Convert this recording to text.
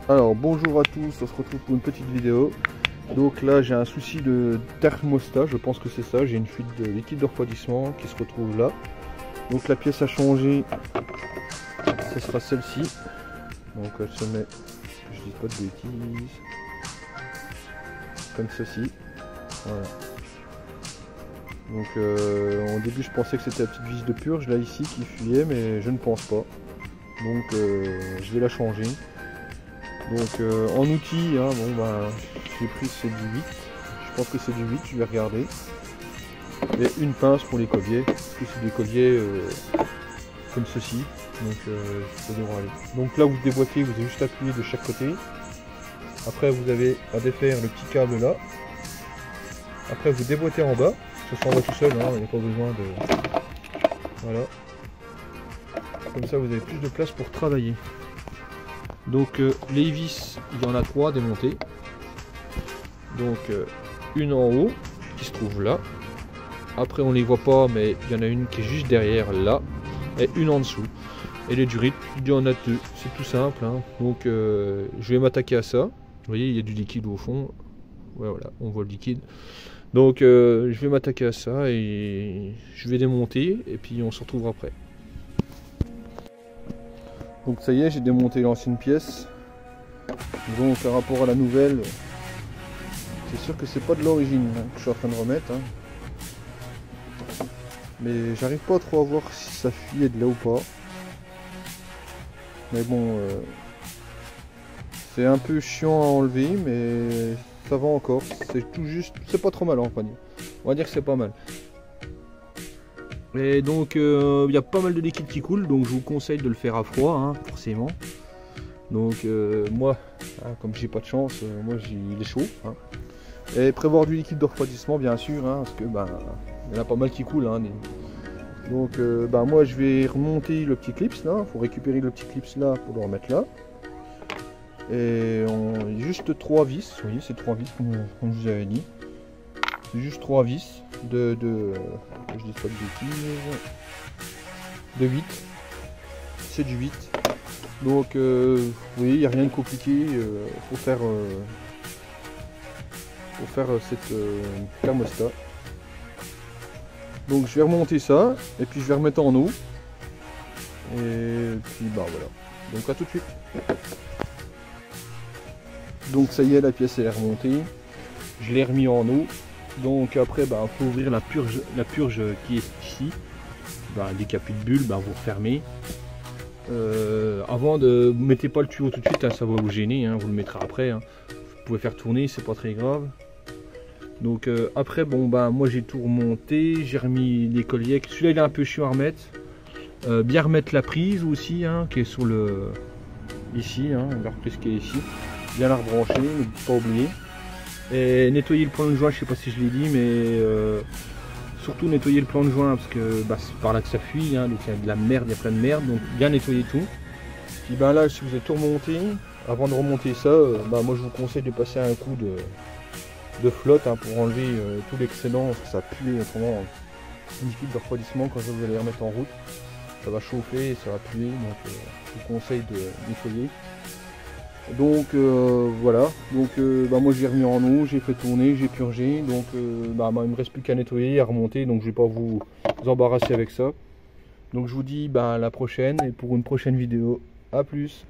Alors bonjour à tous, on se retrouve pour une petite vidéo. Donc là j'ai un souci de thermostat, je pense que c'est ça, j'ai une fuite de liquide de refroidissement qui se retrouve là. Donc la pièce a changé, ce sera celle-ci. Donc elle se met, que je dis pas de bêtises, comme ceci. Voilà. Donc au début je pensais que c'était la petite vis de purge là ici qui fuyait, mais je ne pense pas. Donc je vais la changer. Donc en outil, hein, bon bah j'ai pris c'est du 8, je pense que c'est du 8, je vais regarder. Et une pince pour les colliers, parce que c'est des colliers comme ceci, donc ça devrait aller. Donc là vous déboîtez, vous avez juste appuyé de chaque côté. Après vous avez à défaire le petit câble là. Après vous déboîtez en bas, ça s'en va tout seul, hein, il n'y a pas besoin de... Voilà. Comme ça vous avez plus de place pour travailler. Donc les vis, il y en a 3 démontées. Donc une en haut qui se trouve là. Après on les voit pas, mais il y en a une qui est juste derrière là. Et une en dessous. Et les durites, il y en a 2. C'est tout simple. Hein. Donc je vais m'attaquer à ça. Vous voyez, il y a du liquide au fond. Ouais, voilà, on voit le liquide. Donc je vais m'attaquer à ça et je vais démonter. Et puis on se retrouve après. Donc ça y est, j'ai démonté l'ancienne pièce. Donc par rapport à la nouvelle, c'est sûr que c'est pas de l'origine hein, que je suis en train de remettre. Hein. Mais j'arrive pas trop à voir si ça fuyait de là ou pas. Mais bon, c'est un peu chiant à enlever, mais ça va encore. C'est tout juste, c'est pas trop mal on va dire. On va dire que c'est pas mal. Et donc il y a pas mal de liquide qui coule, donc je vous conseille de le faire à froid, hein, forcément. Donc moi, hein, comme j'ai pas de chance, moi il est chaud. Hein. Et prévoir du liquide de refroidissement bien sûr, hein, parce que ben il y en a pas mal qui coulent. Hein, donc ben, moi je vais remonter le petit clips là, il faut récupérer le petit clips là pour le remettre là. Et juste 3 vis, vous voyez c'est 3 vis comme je vous avais dit. C'est juste 3 vis je dis pas de bêtises, de 8. C'est du 8. Donc oui, il n'y a rien de compliqué, faut faire cette thermostat. Donc je vais remonter ça et puis je vais remettre en eau. Et puis bah voilà. Donc à tout de suite. Donc ça y est, la pièce elle est remontée. Je l'ai remis en eau. Donc après bah faut ouvrir la purge qui est ici. Bah, dès qu'il n'y a plus de bulles, bah, vous refermez. Avant de mettez pas le tuyau tout de suite, hein, ça va vous gêner, hein, vous le mettrez après. Hein. Vous pouvez faire tourner, c'est pas très grave. Donc après bon bah moi j'ai tout remonté, j'ai remis les colliers. Celui-là il est un peu chiant à remettre. Bien remettre la prise aussi, hein, qui est sur le ici, hein, la prise qui est ici. Bien la rebrancher, ne pas oublier. Et nettoyer le plan de joint, je sais pas si je l'ai dit, mais surtout nettoyer le plan de joint parce que bah, c'est par là que ça fuit, hein, donc il y a de la merde, il y a plein de merde, donc bien nettoyer tout. Puis ben là si vous avez tout remonté, avant de remonter ça, bah, moi je vous conseille de passer un coup de flotte hein, pour enlever tout l'excédent, parce que ça pue autrement le liquide de refroidissement quand vous allez remettre en route. Ça va chauffer et ça va puer, donc je vous conseille de nettoyer. Donc voilà, donc bah, moi j'ai remis en eau, j'ai fait tourner, j'ai purgé, donc bah, il me reste plus qu'à nettoyer et à remonter, donc je vais pas vous embarrasser avec ça. Donc je vous dis bah, à la prochaine et pour une prochaine vidéo. A plus.